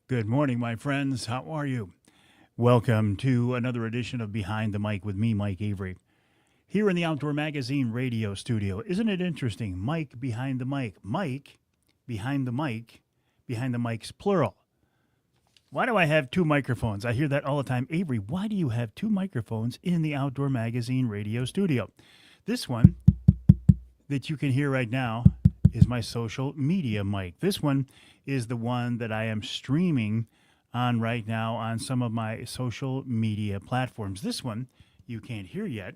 Good morning, my friends. How are you? Welcome to another edition of Behind the Mic with me, Mike Avery, here in the Outdoor Magazine radio studio. Isn't it interesting? Mike behind the mic. Mike behind the mic. Behind the mic's plural. Why do I have two microphones? I hear that all the time. Avery, why do you have two microphones in the Outdoor Magazine radio studio? This one that you can hear right now is my social media mic. This one is the one that I am streaming on right now on some of my social media platforms. This one you can't hear yet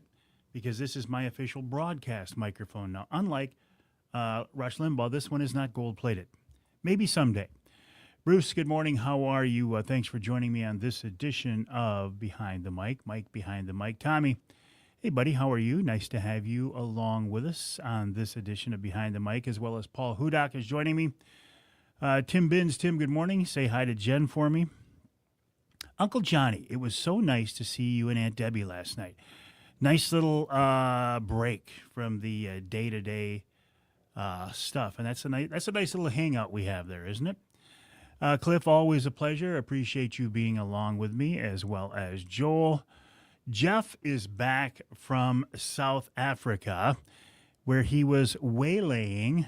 because this is my official broadcast microphone. Now, unlike Rush Limbaugh, this one is not gold plated. Maybe someday. Bruce, good morning. How are you? Thanks for joining me on this edition of Behind the Mic. Mike behind the mic. Tommy, hey, buddy, how are you? Nice to have you along with us on this edition of Behind the Mic, as well as Paul Hudak is joining me. Tim Binns, Tim, good morning. Say hi to Jen for me. Uncle Johnny, it was so nice to see you and Aunt Debbie last night. Nice little break from the day-to-day stuff, and that's a nice little hangout we have there, isn't it? Cliff, always a pleasure. Appreciate you being along with me, as well as Joel. Jeff is back from South Africa, where he was waylaying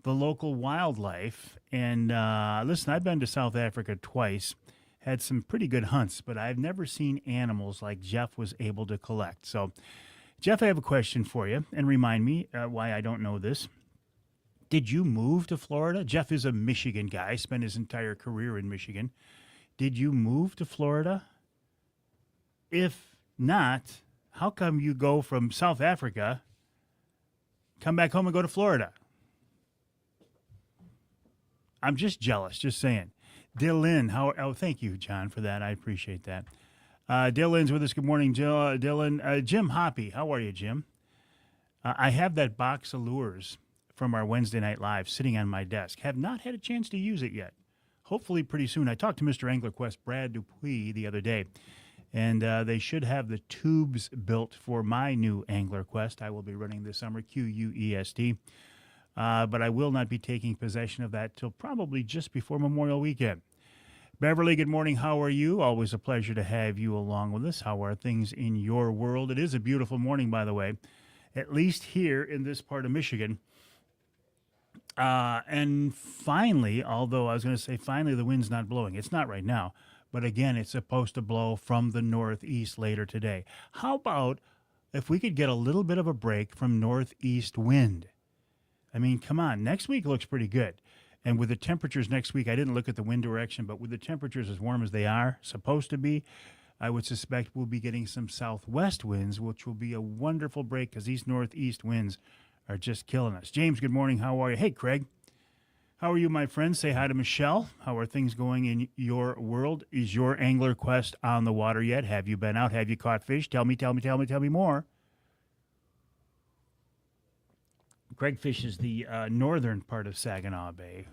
the local wildlife. And listen, I've been to South Africa twice, had some pretty good hunts, but I've never seen animals like Jeff was able to collect. So, Jeff, I have a question for you, and remind me why I don't know this. Did you move to Florida? Jeff is a Michigan guy, spent his entire career in Michigan. Did you move to Florida? If not, how come you go from South Africa, come back home and go to Florida? I'm just jealous, just saying. Dylan, thank you, John, for that. I appreciate that. Dylan's with us. Good morning, Dylan. Jim Hoppy, how are you, Jim? I have that box of lures from our Wednesday Night Live sitting on my desk. Have not had a chance to use it yet. Hopefully pretty soon. I talked to Mr. AnglerQuest, Brad Dupuis, the other day, and they should have the tubes built for my new AnglerQuest I will be running this summer, QUEST. But I will not be taking possession of that till probably just before Memorial Weekend. Beverly, good morning. How are you? Always a pleasure to have you along with us. How are things in your world? It is a beautiful morning, by the way, at least here in this part of Michigan. And finally, although I was going to say finally the wind's not blowing. It's not right now. But again, it's supposed to blow from the northeast later today. How about if we could get a little bit of a break from northeast wind? I mean, come on. Next week looks pretty good. And with the temperatures next week, I didn't look at the wind direction, but with the temperatures as warm as they are supposed to be, I would suspect we'll be getting some southwest winds, which will be a wonderful break because these northeast winds are just killing us. James, good morning. How are you? Hey, Craig. How are you, my friend? Say hi to Michelle. How are things going in your world? Is your AnglerQuest on the water yet? Have you been out? Have you caught fish? Tell me more. Craig fishes the northern part of Saginaw Bay,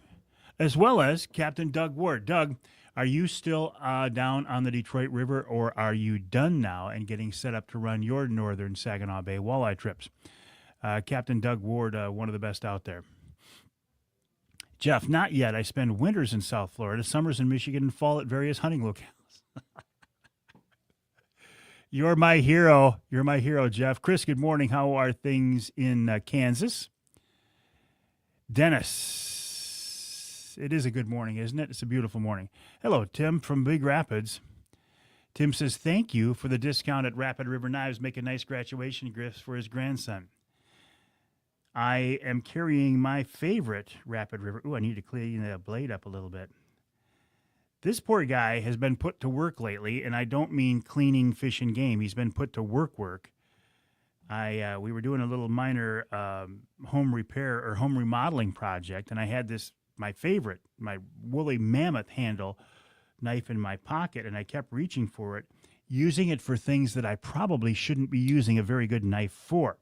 as well as Captain Doug Ward. Doug, are you still down on the Detroit River, or are you done now and getting set up to run your northern Saginaw Bay walleye trips? Captain Doug Ward, one of the best out there. Jeff, not yet. I spend winters in South Florida, summers in Michigan, and fall at various hunting locales. You're my hero. You're my hero, Jeff. Chris, good morning. How are things in Kansas? Dennis, it is a good morning, isn't it? It's a beautiful morning. Hello, Tim from Big Rapids. Tim says, thank you for the discount at Rapid River Knives. Make a nice graduation gift for his grandson. I am carrying my favorite Rapid River. Ooh, I need to clean the blade up a little bit. This poor guy has been put to work lately, and I don't mean cleaning fish and game. He's been put to work. We were doing a little minor home repair or home remodeling project, and I had my favorite, my woolly mammoth handle knife in my pocket, and I kept reaching for it, using it for things that I probably shouldn't be using a very good knife for.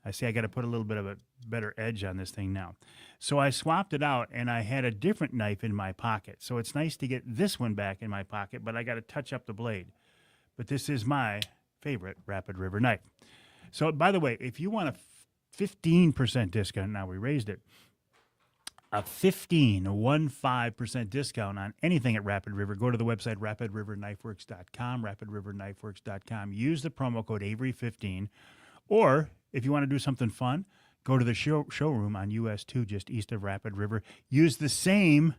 I see I got to put a little bit of a better edge on this thing now. So I swapped it out, and I had a different knife in my pocket. So it's nice to get this one back in my pocket, but I got to touch up the blade. But this is my favorite Rapid River knife. So, by the way, if you want a 15% discount, now we raised it, a 15% discount on anything at Rapid River. Go to the website, rapidriverknifeworks.com, rapidriverknifeworks.com. Use the promo code Avery15. Or if you want to do something fun, go to the showroom on US 2 just east of Rapid River. Use the same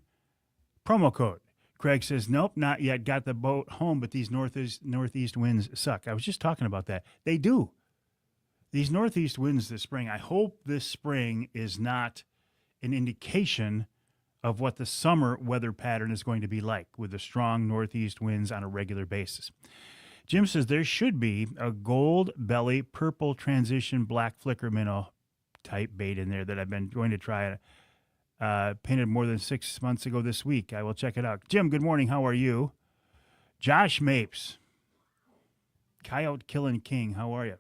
promo code. Craig says, nope, not yet. Got the boat home, but these northeast winds suck. I was just talking about that. They do. These northeast winds this spring, I hope this spring is not an indication of what the summer weather pattern is going to be like with the strong northeast winds on a regular basis. Jim says there should be a gold belly, purple transition, black flicker minnow type bait in there that I've been going to try. Painted more than 6 months ago this week. I will check it out. Jim, good morning. How are you? Josh Mapes, Coyote Killing King. How are you?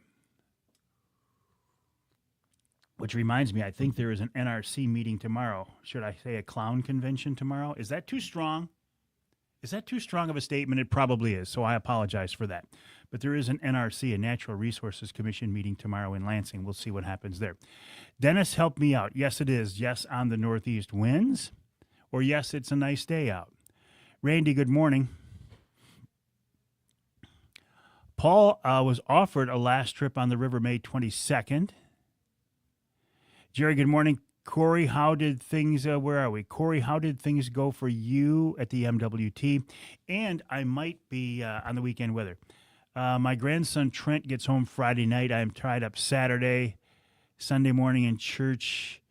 Which reminds me, I think there is an NRC meeting tomorrow. Should I say a clown convention tomorrow? Is that too strong? Is that too strong of a statement? It probably is, so I apologize for that. But there is an NRC, a Natural Resources Commission meeting tomorrow in Lansing. We'll see what happens there. Dennis, help me out. Yes, it is. Yes, on the northeast winds. Or yes, it's a nice day out. Randy, good morning. Paul was offered a last trip on the river May 22nd. Jerry, good morning. Corey, how did things, where are we? Corey, how did things go for you at the MWT? And I might be on the weekend weather. My grandson Trent gets home Friday night. I am tied up Saturday, Sunday morning in church.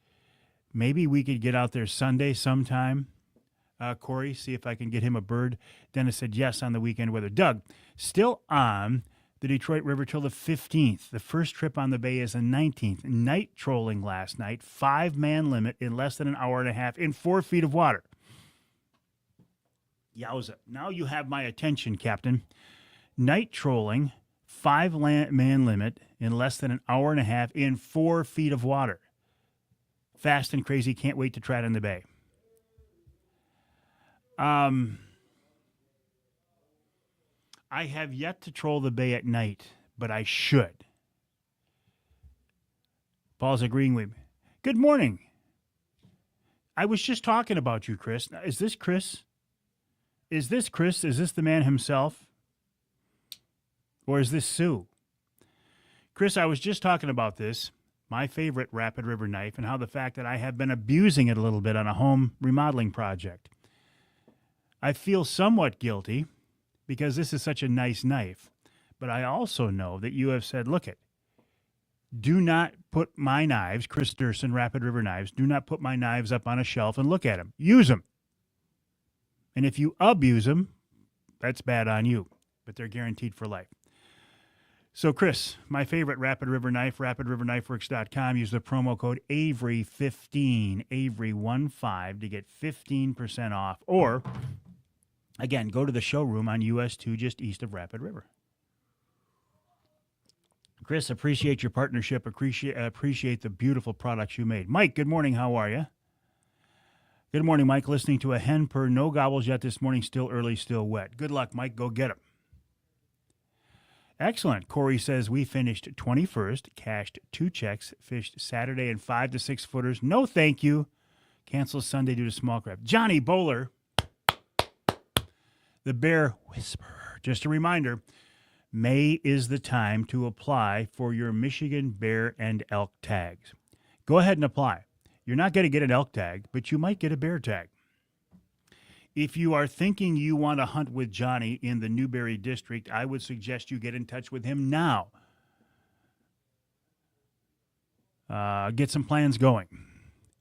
Maybe we could get out there Sunday sometime. Corey, see if I can get him a bird. Dennis said yes on the weekend weather. Doug, still on the Detroit River till the 15th. The first trip on the bay is the 19th. Night trolling last night. 5-man limit in less than an hour and a half in 4 feet of water. Yowza. Now you have my attention, Captain. Night trolling, 5-man limit in less than an hour and a half in 4 feet of water. Fast and crazy. Can't wait to try it in the bay. I have yet to troll the bay at night, but I should. Paul's agreeing with me. Good morning. I was just talking about you, Chris. Is this Chris? Is this Chris? Is this the man himself? Or is this Sue? Chris, I was just talking about this, my favorite Rapid River knife, and how the fact that I have been abusing it a little bit on a home remodeling project. I feel somewhat guilty because this is such a nice knife. But I also know that you have said, look do not put my knives, Chris Durson, Rapid River Knives, do not put my knives up on a shelf and look at them. Use them. And if you abuse them, that's bad on you. But they're guaranteed for life. So, Chris, my favorite Rapid River knife, rapidriverknifeworks.com. Use the promo code Avery15, Avery15 to get 15% off. Or, again, go to the showroom on US 2 just east of Rapid River. Chris, appreciate your partnership. Appreciate the beautiful products you made. Mike, good morning. How are you? Good morning, Mike. Listening to a hen purr. No gobbles yet this morning. Still early, still wet. Good luck, Mike. Go get them. Excellent. Corey says we finished 21st, cashed 2 checks, fished Saturday and 5 to 6 footers. No thank you. Cancel Sunday due to small craft. Johnny Bowler, the Bear Whisperer. Just a reminder, May is the time to apply for your Michigan bear and elk tags. Go ahead and apply. You're not going to get an elk tag, but you might get a bear tag. If you are thinking you want to hunt with Johnny in the Newberry district, I would suggest you get in touch with him now. Get some plans going.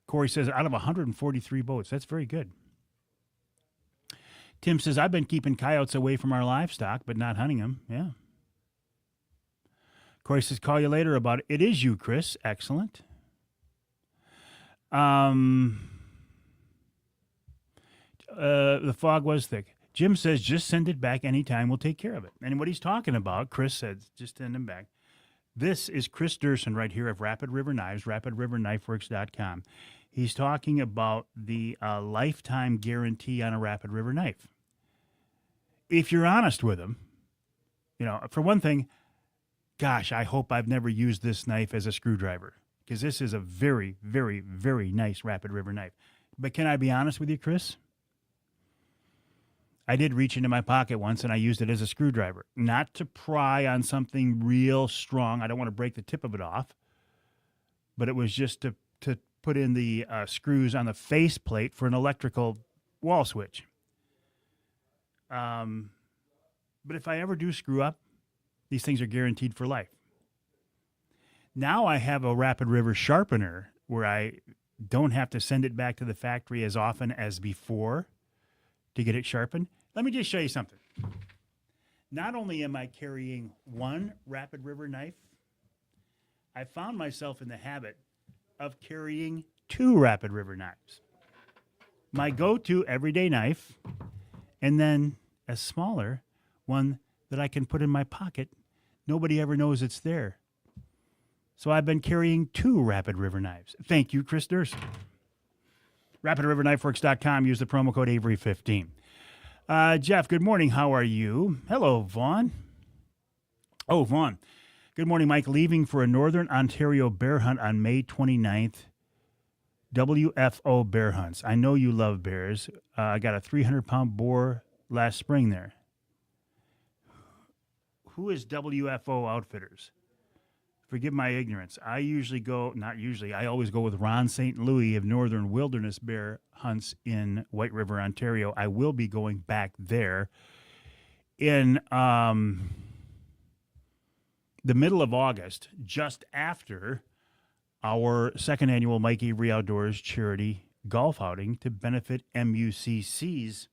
Corey says, out of 143 boats, that's very good. Tim says, I've been keeping coyotes away from our livestock, but not hunting them. Yeah. Corey says, call you later about it. It is you, Chris. Excellent. The fog was thick. Jim says, just send it back anytime. We'll take care of it. And what he's talking about, Chris said, just send him back. This is Chris Durson right here of Rapid River Knives, rapidriverknifeworks.com. He's talking about the lifetime guarantee on a Rapid River knife. If you're honest with him, for one thing, gosh, I hope I've never used this knife as a screwdriver because this is a very, very, very nice Rapid River knife. But can I be honest with you, Chris? I did reach into my pocket once and I used it as a screwdriver, not to pry on something real strong. I don't want to break the tip of it off, but it was just to put in the screws on the faceplate for an electrical wall switch. But if I ever do screw up, these things are guaranteed for life. Now I have a Rapid River sharpener where I don't have to send it back to the factory as often as before to get it sharpened. Let me just show you something. Not only am I carrying one Rapid River knife, I found myself in the habit of carrying two Rapid River knives. My go-to everyday knife, and then a smaller one that I can put in my pocket. Nobody ever knows it's there. So I've been carrying two Rapid River knives. Thank you, Chris Durst. RapidRiverKnifeWorks.com. Use the promo code Avery15. Jeff, good morning. How are you? Hello, Vaughn. Oh, Vaughn. Good morning, Mike. Leaving for a Northern Ontario bear hunt on May 29th. WFO Bear Hunts. I know you love bears. I got a 300-pound boar last spring there. Who is WFO Outfitters? Forgive my ignorance. I always go with Ron St. Louis of Northern Wilderness Bear Hunts in White River, Ontario. I will be going back there in the middle of August, just after our second annual Mike Avery Outdoors charity golf outing to benefit MUCC's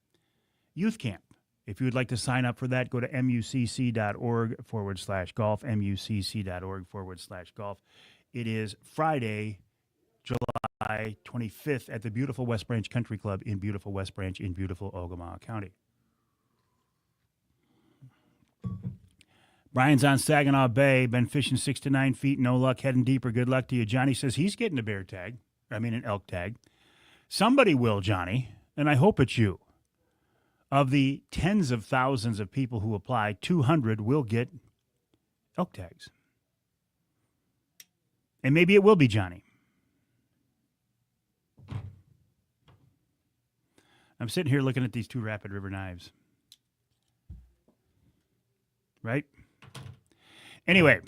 youth camp. If you would like to sign up for that, go to mucc.org/golf, mucc.org/golf. It is Friday, July 25th at the beautiful West Branch Country Club in beautiful West Branch in beautiful Ogama County. Brian's on Saginaw Bay, been fishing 6 to 9 feet, no luck, heading deeper. Good luck to you. Johnny says he's getting an elk tag. Somebody will, Johnny, and I hope it's you. Of the tens of thousands of people who apply, 200 will get elk tags. And maybe it will be Johnny. I'm sitting here looking at these two Rapid River knives. Right? Anyway,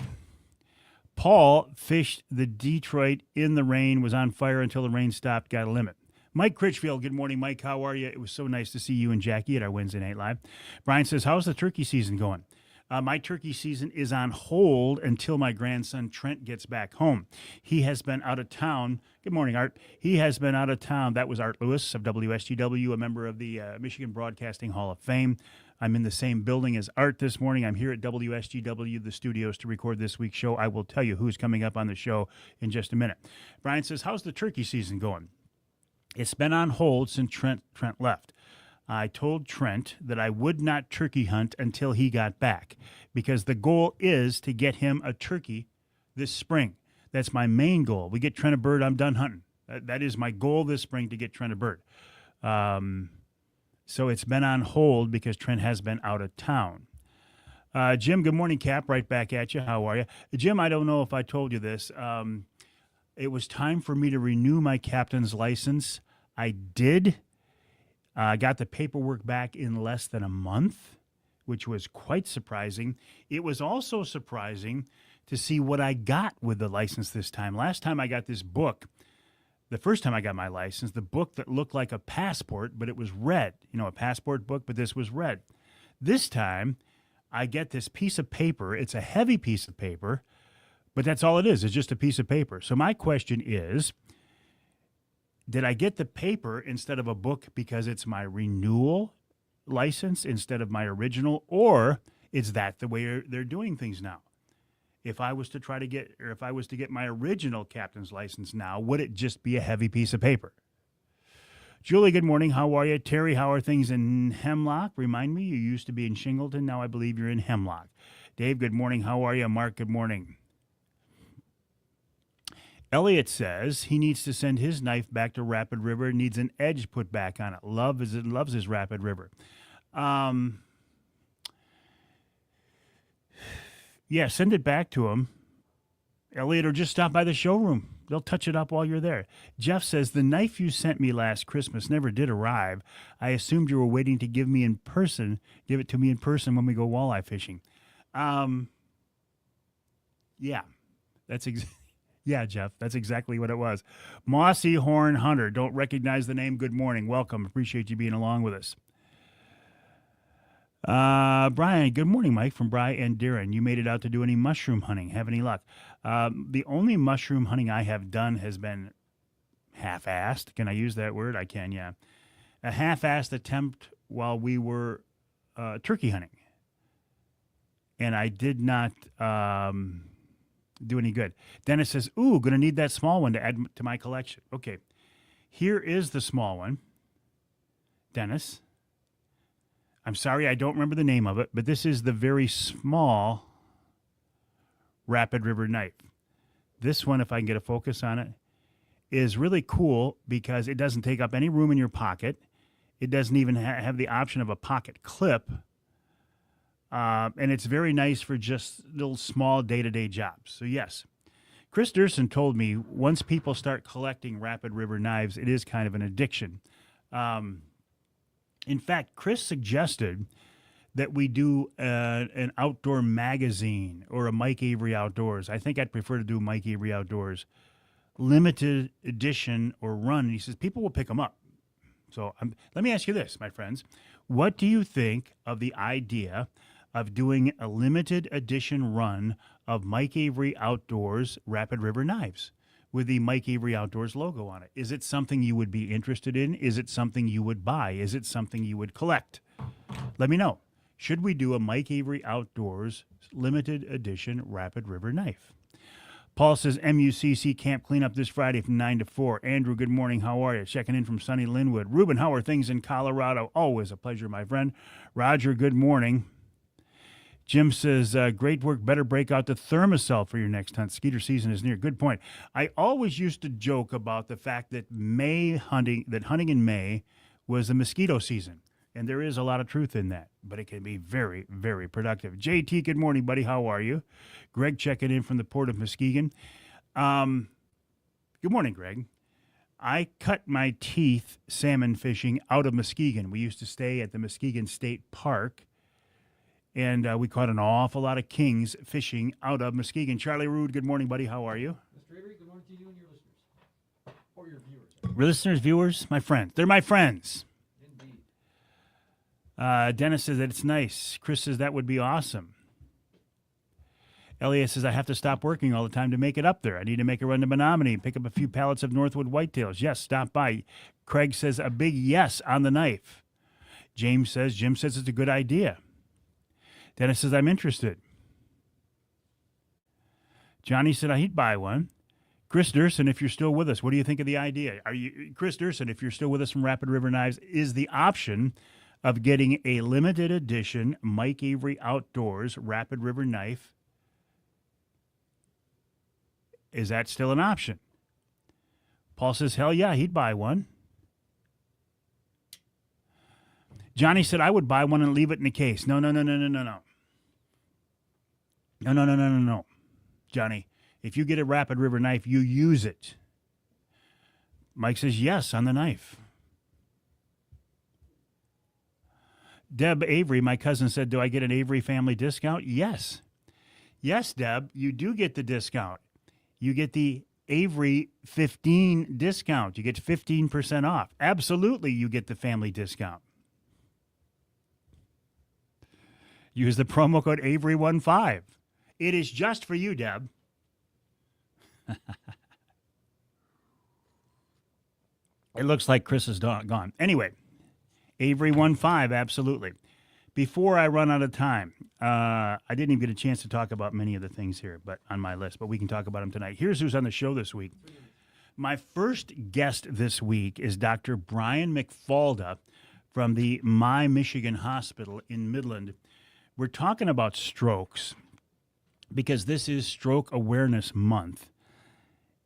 Paul fished the Detroit in the rain, was on fire until the rain stopped, got a limit. Mike Critchfield, good morning, Mike. How are you? It was so nice to see you and Jackie at our Wednesday Night Live. Brian says, how's the turkey season going? My turkey season is on hold until my grandson Trent gets back home. He has been out of town. Good morning, Art. He has been out of town. That was Art Lewis of WSGW, a member of the Michigan Broadcasting Hall of Fame. I'm in the same building as Art this morning. I'm here at WSGW, the studios, to record this week's show. I will tell you who's coming up on the show in just a minute. Brian says, how's the turkey season going? It's been on hold since Trent left. I told Trent that I would not turkey hunt until he got back because the goal is to get him a turkey this spring. That's my main goal. We get Trent a bird, I'm done hunting. That is my goal this spring, to get Trent a bird. So it's been on hold because Trent has been out of town. Jim, good morning, Cap. Right back at you. How are you? Jim, I don't know if I told you this. It was time for me to renew my captain's license. I did. I got the paperwork back in less than a month, which was quite surprising. It was also surprising to see what I got with the license this time. Last time I got this book, the first time I got my license, the book that looked like a passport, but it was red. You know, a passport book, but this was red. This time, I get this piece of paper. It's a heavy piece of paper, but that's all it is. It's just a piece of paper. So my question is, did I get the paper instead of a book because it's my renewal license instead of my original, or is that the way they're doing things now? If I was to get my original captain's license now, would it just be a heavy piece of paper? Julie, good morning. How are you? Terry, how are things in Hemlock? Remind me, you used to be in Shingleton. Now I believe you're in Hemlock. Dave, good morning. How are you? Mark, good morning. Elliot says he needs to send his knife back to Rapid River, needs an edge put back on it. Loves his Rapid River. Yeah, send it back to him, Elliot, or just stop by the showroom. They'll touch it up while you're there. Jeff says, the knife you sent me last Christmas never did arrive. I assumed you were waiting to give it to me in person when we go walleye fishing. Yeah, yeah, Jeff, that's exactly what it was. Mossy Horn Hunter, don't recognize the name. Good morning. Welcome. Appreciate you being along with us. Brian, good morning, Mike, from Brian and Darren. You made it out to do any mushroom hunting. Have any luck? The only mushroom hunting I have done has been half-assed. Can I use that word? I can, yeah. A half-assed attempt while we were turkey hunting. And I did not do any good. Dennis says, ooh, going to need that small one to add to my collection. Okay, here is the small one. Dennis. I'm sorry, I don't remember the name of it, but this is the very small Rapid River knife. This one, if I can get a focus on it, is really cool because it doesn't take up any room in your pocket. It doesn't even have the option of a pocket clip. And it's very nice for just little small day-to-day jobs. So, yes. Chris Durson told me once people start collecting Rapid River knives, it is kind of an addiction. In fact, Chris suggested that we do an outdoor magazine or a Mike Avery Outdoors. I think I'd prefer to do Mike Avery Outdoors limited edition or run. He says people will pick them up. So let me ask you this, my friends. What do you think of the idea of doing a limited edition run of Mike Avery Outdoors Rapid River knives with the Mike Avery Outdoors logo on it? Is it something you would be interested in? Is it something you would buy? Is it something you would collect? Let me know. Should we do a Mike Avery Outdoors limited edition Rapid River knife? Paul says MUCC camp cleanup this Friday from 9 to 4. Andrew, good morning. How are you? Checking in from sunny Linwood. Ruben, how are things in Colorado? Always a pleasure, my friend. Roger, good morning. Jim says, great work. Better break out the Thermacell for your next hunt. Skeeter season is near. Good point. I always used to joke about the fact that hunting in May was the mosquito season. And there is a lot of truth in that, but it can be very, very productive. JT, good morning, buddy. How are you? Greg checking in from the Port of Muskegon. Good morning, Greg. I cut my teeth salmon fishing out of Muskegon. We used to stay at the Muskegon State Park, and we caught an awful lot of kings fishing out of Muskegon. Charlie Rood, good morning, buddy. How are you? Mr. Avery, good morning to you and your listeners. Or your viewers. Listeners, viewers, my friends. They're my friends. Indeed. Dennis says that it's nice. Chris says that would be awesome. Elliot says I have to stop working all the time to make it up there. I need to make a run to Menominee and pick up a few pallets of Northwood whitetails. Yes, stop by. Craig says a big yes on the knife. Jim says it's a good idea. Dennis says I'm interested. Johnny said he'd buy one. Chris Durson, if you're still with us, what do you think of the idea? Chris Durson, if you're still with us from Rapid River Knives, is the option of getting a limited edition Mike Avery Outdoors Rapid River knife. Is that still an option? Paul says, hell yeah, he'd buy one. Johnny said, I would buy one and leave it in the case. No. No. Johnny, if you get a Rapid River knife, you use it. Mike says, yes, on the knife. Deb Avery, my cousin, said, do I get an Avery family discount? Yes. Yes, Deb, you do get the discount. You get the Avery 15 discount. You get 15% off. Absolutely, you get the family discount. Use the promo code Avery15. It is just for you, Deb. It looks like Chris is gone. Anyway, Avery15, absolutely. Before I run out of time, I didn't even get a chance to talk about many of the things here but on my list, but we can talk about them tonight. Here's who's on the show this week. My first guest this week is Dr. Brian McFalda from the My Michigan Hospital in Midland. We're talking about strokes because this is Stroke Awareness Month.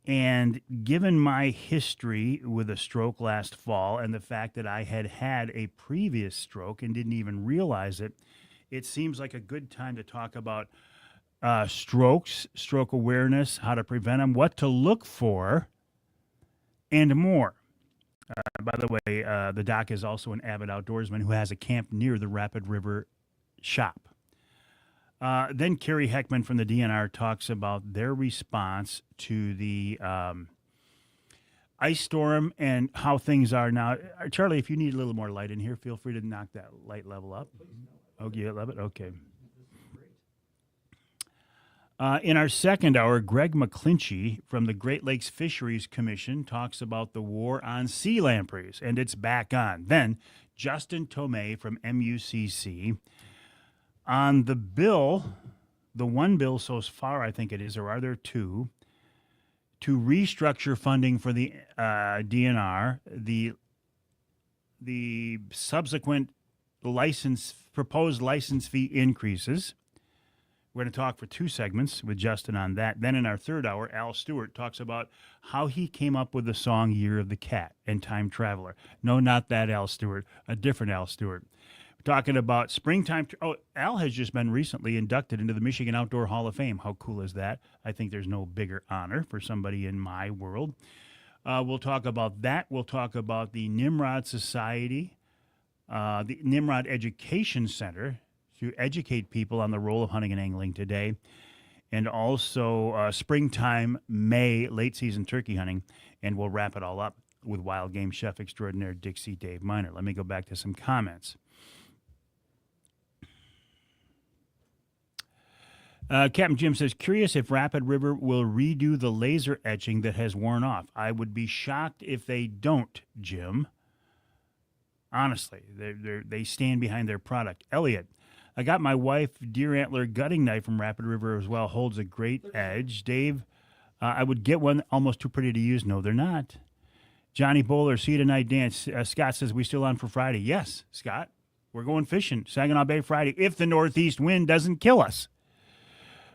And given my history with a stroke last fall and the fact that I had had a previous stroke and didn't even realize it, it seems like a good time to talk about strokes, stroke awareness, how to prevent them, what to look for, and more. By the way, the doc is also an avid outdoorsman who has a camp near the Rapid River shop. Then Carrie Heckman from the DNR talks about their response to the ice storm and how things are now. Charlie, if you need a little more light in here, feel free to knock that light level up. Okay, you love it? Okay. In our second hour, Greg McClinchy from the Great Lakes Fisheries Commission talks about the war on sea lampreys, and it's back on. Then Justin Tomei from MUCC on the bill, the one bill so far, I think it is, or are there two, to restructure funding for the DNR, the subsequent proposed license fee increases. We're going to talk for two segments with Justin on that. Then in our third hour, Al Stewart talks about how he came up with the song Year of the Cat and Time Traveler. No, not that Al Stewart, a different Al Stewart. We're talking about springtime. Al has just been recently inducted into the Michigan Outdoor Hall of Fame. How cool is that? I think there's no bigger honor for somebody in my world. We'll talk about that. We'll talk about the Nimrod Society, the Nimrod Education Center, to educate people on the role of hunting and angling today, and also springtime, May, late season turkey hunting, and we'll wrap it all up with wild game chef extraordinaire Dixie Dave Miner. Let me go back to some comments. Captain Jim says, curious if Rapid River will redo the laser etching that has worn off. I would be shocked if they don't, Jim. Honestly, they stand behind their product. Elliot, I got my wife deer antler gutting knife from Rapid River as well. Holds a great edge. Dave, I would get one almost too pretty to use. No, they're not. Johnny Bowler, see you tonight, Dan. Scott says, we still on for Friday? Yes, Scott. We're going fishing. Saginaw Bay Friday if the northeast wind doesn't kill us.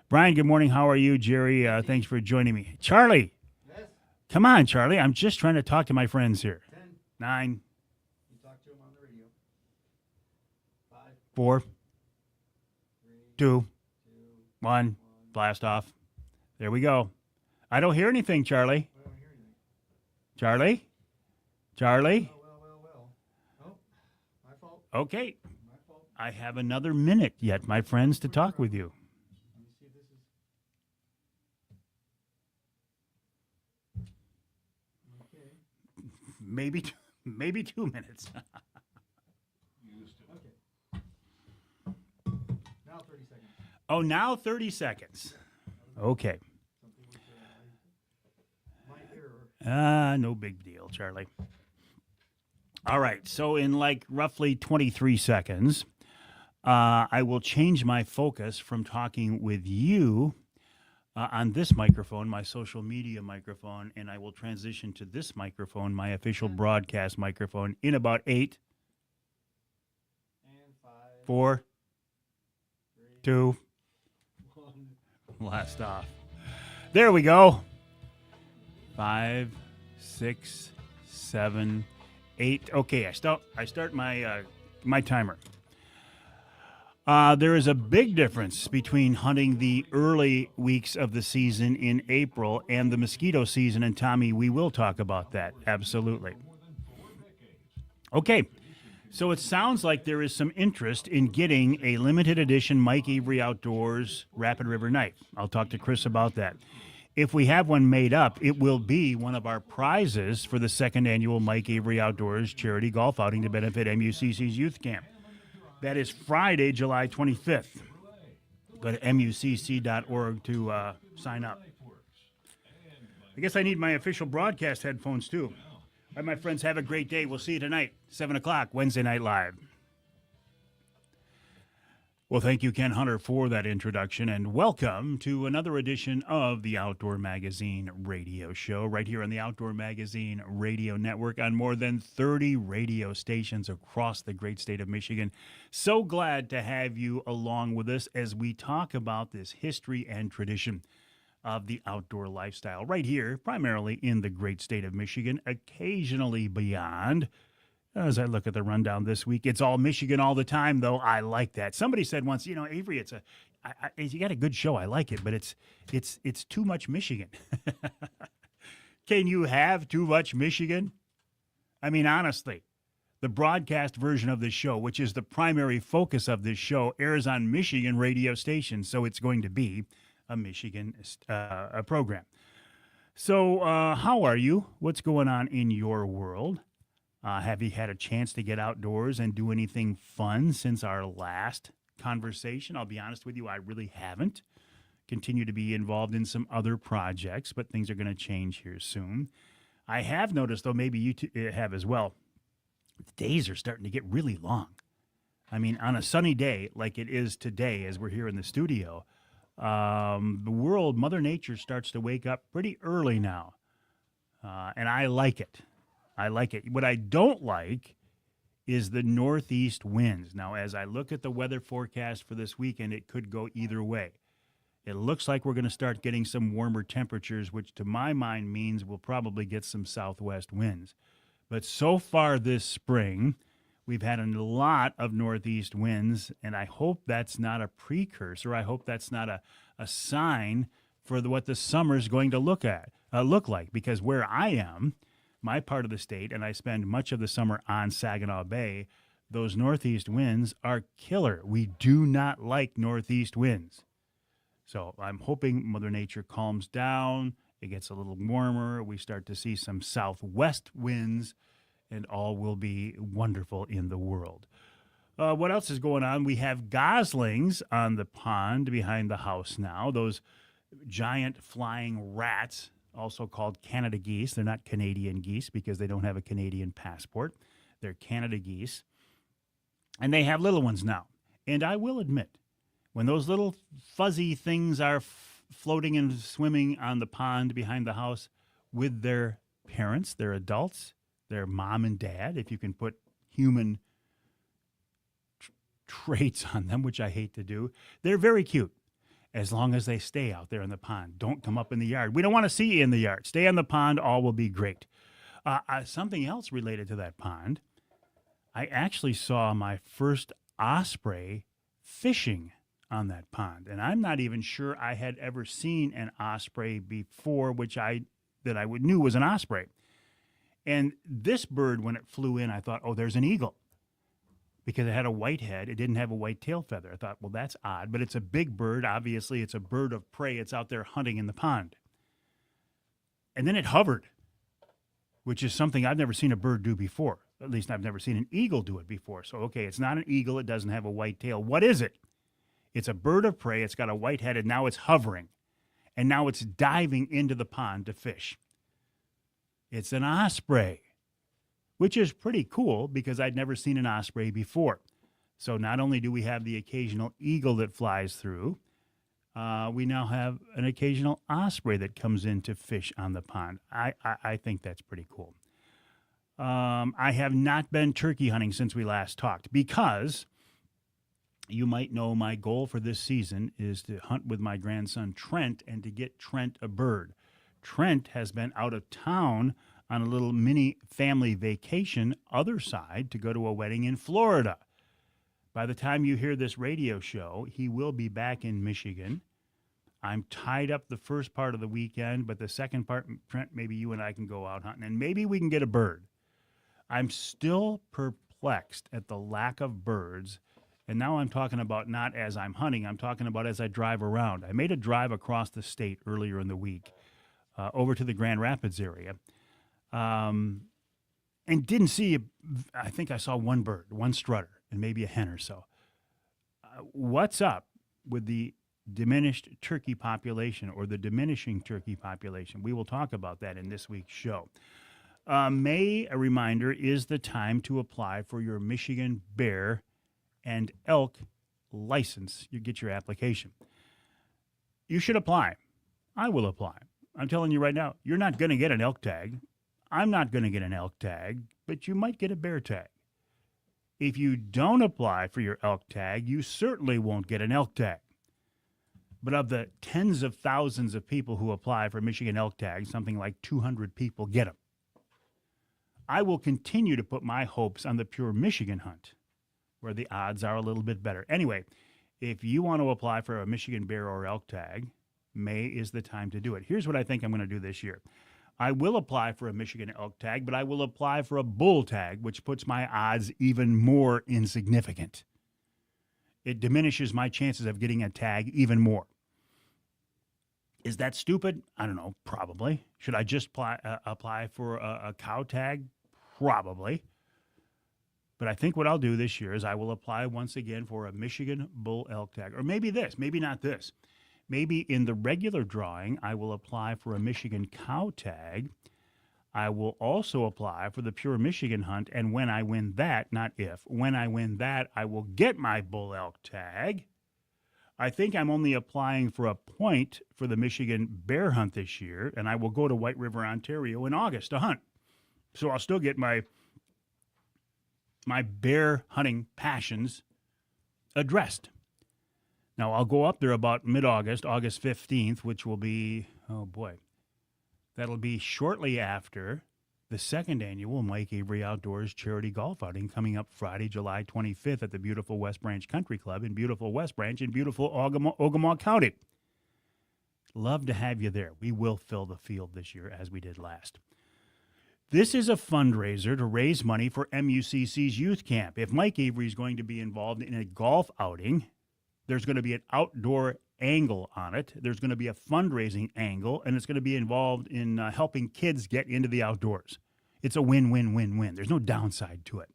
Brian, good morning. How are you? Jerry, thanks for joining me. Charlie. Yes. Come on, Charlie. I'm just trying to talk to my friends here. 10. 9. You talk to him on the radio. 5. 4. 3. 2. 2. 1. Blast off. There we go. I don't hear anything, Charlie. I don't hear anything. Charlie? Charlie? Well. Oh, my fault. Okay. My fault. I have another minute yet, my friends, to talk with you. Let me see if this is. Okay. Maybe 2 minutes. Okay. Now 30 seconds. Oh, now 30 seconds. Okay. Something with my error. No big deal, Charlie. All right. So in like roughly 23 seconds, I will change my focus from talking with you on this microphone, my social media microphone, and I will transition to this microphone, my official broadcast microphone, in about 8, And 5. 4, 3. 2, 1. blast off. There we go. 5, 6, 7, 8. Okay, I start my my timer. There is a big difference between hunting the early weeks of the season in April and the mosquito season, and Tommy, we will talk about that. Absolutely. Okay, so it sounds like there is some interest in getting a limited edition Mike Avery Outdoors Rapid River knife. I'll talk to Chris about that. If we have one made up, it will be one of our prizes for the second annual Mike Avery Outdoors charity golf outing to benefit MUCC's youth camp. That is Friday, July 25th. Go to mucc.org to sign up. I guess I need my official broadcast headphones, too. All right, my friends, have a great day. We'll see you tonight, 7 o'clock, Wednesday Night Live. Well, thank you, Ken Hunter, for that introduction, and welcome to another edition of the Outdoor Magazine radio show right here on the Outdoor Magazine radio network on more than 30 radio stations across the great state of Michigan. So glad to have you along with us as we talk about this history and tradition of the outdoor lifestyle right here, primarily in the great state of Michigan, occasionally beyond. As I look at the rundown this week, it's all Michigan all the time, though. I like that. Somebody said once, Avery, you got a good show. I like it, but it's too much Michigan. Can you have too much Michigan? I mean, honestly, the broadcast version of this show, which is the primary focus of this show, airs on Michigan radio stations, so it's going to be a Michigan program. So, how are you? What's going on in your world? Have you had a chance to get outdoors and do anything fun since our last conversation? I'll be honest with you, I really haven't. Continue to be involved in some other projects, but things are going to change here soon. I have noticed, though, maybe you have as well, the days are starting to get really long. I mean, on a sunny day like it is today as we're here in the studio, the world, Mother Nature starts to wake up pretty early now. And I like it. I like it. What I don't like is the northeast winds. Now, as I look at the weather forecast for this weekend, it could go either way. It looks like we're going to start getting some warmer temperatures, which to my mind means we'll probably get some southwest winds. But so far this spring, we've had a lot of northeast winds, and I hope that's not a precursor. I hope that's not a sign for what the summer's going to look like. Because where I am, my part of the state, and I spend much of the summer on Saginaw Bay, those northeast winds are killer. We do not like northeast winds. So I'm hoping Mother Nature calms down, it gets a little warmer, we start to see some southwest winds, and all will be wonderful in the world. What else is going on? We have goslings on the pond behind the house now, those giant flying rats, also called Canada geese. They're not Canadian geese because they don't have a Canadian passport. They're Canada geese. And they have little ones now. And I will admit, when those little fuzzy things are floating and swimming on the pond behind the house with their parents, their adults, their mom and dad, if you can put human traits on them, which I hate to do, they're very cute as long as they stay out there in the pond. Don't come up in the yard. We don't want to see you in the yard. Stay on the pond. All will be great. Something else related to that pond, I actually saw my first osprey fishing on that pond. And I'm not even sure I had ever seen an osprey before, that I knew was an osprey. And this bird, when it flew in, I thought, oh, there's an eagle. Because it had a white head. It didn't have a white tail feather. I thought, well, that's odd. But it's a big bird. Obviously, it's a bird of prey. It's out there hunting in the pond. And then it hovered, which is something I've never seen a bird do before. At least I've never seen an eagle do it before. So, okay, it's not an eagle. It doesn't have a white tail. What is it? It's a bird of prey. It's got a white head, and now it's hovering. And now it's diving into the pond to fish. It's an osprey, which is pretty cool because I'd never seen an osprey before. So not only do we have the occasional eagle that flies through, we now have an occasional osprey that comes in to fish on the pond. I think that's pretty cool. I have not been turkey hunting since we last talked because you might know my goal for this season is to hunt with my grandson Trent and to get Trent a bird. Trent has been out of town on a little mini family vacation, other side, to go to a wedding in Florida. By the time you hear this radio show, he will be back in Michigan. I'm tied up the first part of the weekend, but the second part, Trent, maybe you and I can go out hunting, and maybe we can get a bird. I'm still perplexed at the lack of birds, and now I'm talking about not as I'm hunting, I'm talking about as I drive around. I made a drive across the state earlier in the week, over to the Grand Rapids area, and didn't see, I think I saw one bird, one strutter, and maybe a hen or so. What's up with the diminished turkey population or the diminishing turkey population? We will talk about that in this week's show. May, a reminder, is the time to apply for your Michigan bear and elk license. You get your application. You should apply. I will apply. I'm telling you right now, you're not going to get an elk tag. I'm not going to get an elk tag, but you might get a bear tag. If you don't apply for your elk tag, you certainly won't get an elk tag. But of the tens of thousands of people who apply for Michigan elk tags, something like 200 people get them. I will continue to put my hopes on the pure Michigan hunt, where the odds are a little bit better. Anyway, if you want to apply for a Michigan bear or elk tag, May is the time to do it. Here's what I think I'm going to do this year. I will apply for a Michigan elk tag, but I will apply for a bull tag, which puts my odds even more insignificant. It diminishes my chances of getting a tag even more. Is that stupid? I don't know, probably. Should I just apply for a cow tag? Probably. But I think what I'll do this year is I will apply once again for a Michigan bull elk tag. Or maybe this, maybe not this. Maybe in the regular drawing, I will apply for a Michigan cow tag. I will also apply for the Pure Michigan hunt. And when I win that, not if, when I win that, I will get my bull elk tag. I think I'm only applying for a point for the Michigan bear hunt this year, and I will go to White River, Ontario in August to hunt. So I'll still get my bear hunting passions addressed. Now, I'll go up there about mid-August, August 15th, which will be, oh boy, that'll be shortly after the second annual Mike Avery Outdoors Charity Golf Outing coming up Friday, July 25th at the beautiful West Branch Country Club in beautiful West Branch in beautiful Ogemaw County. Love to have you there. We will fill the field this year as we did last. This is a fundraiser to raise money for MUCC's youth camp. If Mike Avery is going to be involved in a golf outing, there's going to be an outdoor angle on it. There's going to be a fundraising angle, and it's going to be involved in helping kids get into the outdoors. It's a win-win-win-win. There's no downside to it.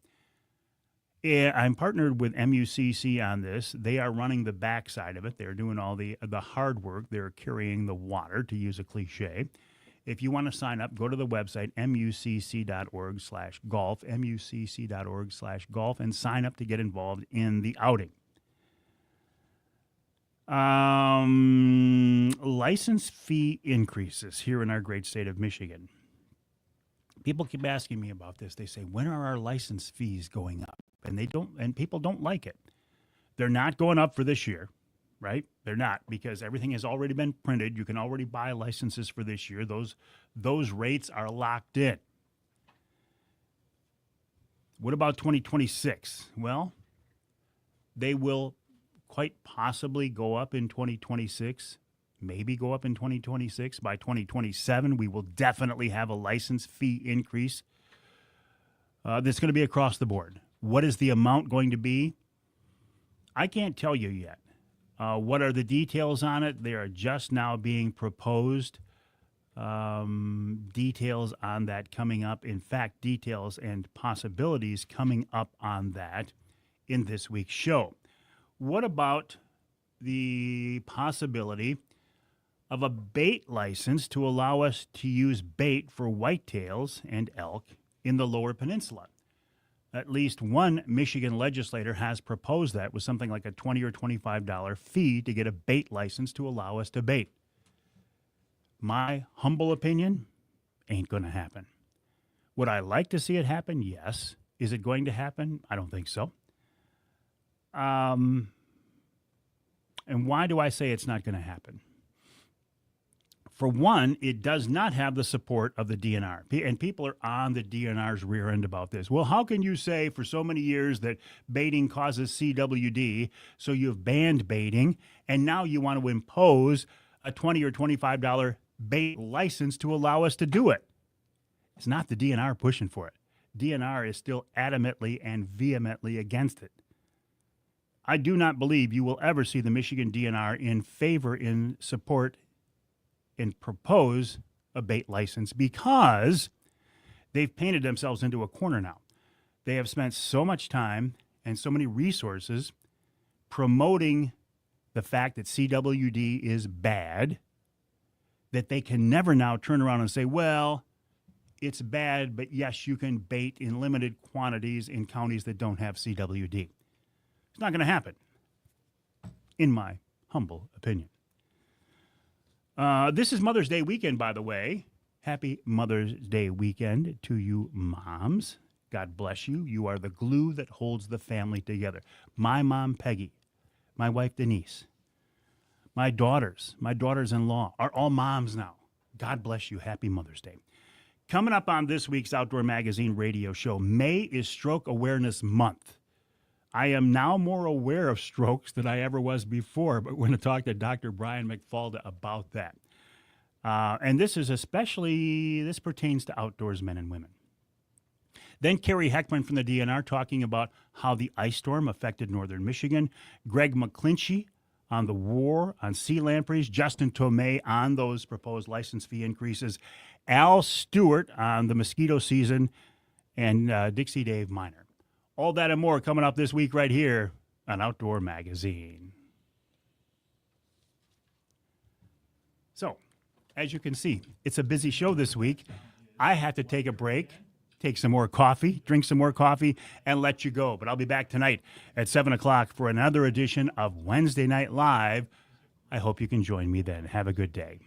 Yeah, I'm partnered with MUCC on this. They are running the backside of it. They're doing all the hard work. They're carrying the water, to use a cliche. If you want to sign up, go to the website, mucc.org/golf, mucc.org/golf, and sign up to get involved in the outing. License fee increases here in our great state of Michigan. People keep asking me about this. They say, when are our license fees going up? And people don't like it. They're not going up for this year, right? They're not, because everything has already been printed. You can already buy licenses for this year. Those rates are locked in. What about 2026? Well, they will quite possibly go up in 2026, maybe go up in 2026. By 2027, we will definitely have a license fee increase that's going to be across the board. What is the amount going to be? I can't tell you yet. What are the details on it? They are just now being proposed. Details on that coming up. In fact, details and possibilities coming up on that in this week's show. What about the possibility of a bait license to allow us to use bait for whitetails and elk in the Lower Peninsula? At least one Michigan legislator has proposed that with something like a $20 or $25 fee to get a bait license to allow us to bait. My humble opinion, ain't going to happen. Would I like to see it happen? Yes. Is it going to happen? I don't think so. And why do I say it's not going to happen? For one, it does not have the support of the DNR. And people are on the DNR's rear end about this. Well, how can you say for so many years that baiting causes CWD, so you've banned baiting, and now you want to impose a $20 or $25 bait license to allow us to do it? It's not the DNR pushing for it. DNR is still adamantly and vehemently against it. I do not believe you will ever see the Michigan DNR in favor, in support, and propose a bait license because they've painted themselves into a corner now. They have spent so much time and so many resources promoting the fact that CWD is bad that they can never now turn around and say, well, it's bad, but yes, you can bait in limited quantities in counties that don't have CWD. It's not going to happen, in my humble opinion. This is Mother's Day weekend, by the way. Happy Mother's Day weekend to you moms. God bless you. You are the glue that holds the family together. My mom, Peggy, my wife, Denise, my daughters-in-law are all moms now. God bless you. Happy Mother's Day. Coming up on this week's Outdoor Magazine radio show, May is Stroke Awareness Month. I am now more aware of strokes than I ever was before, but we're going to talk to Dr. Brian McFalda about that. And this pertains to outdoors men and women. Then Carrie Heckman from the DNR talking about how the ice storm affected northern Michigan. Greg McClinchy on the war on sea lampreys. Justin Tomei on those proposed license fee increases. Al Stewart on the mosquito season. And Dixie Dave Miner. All that and more coming up this week right here on Outdoor Magazine. So, as you can see, it's a busy show this week. I have to take a break, take some more coffee, drink some more coffee, and let you go. But I'll be back tonight at 7 o'clock for another edition of Wednesday Night Live. I hope you can join me then. Have a good day.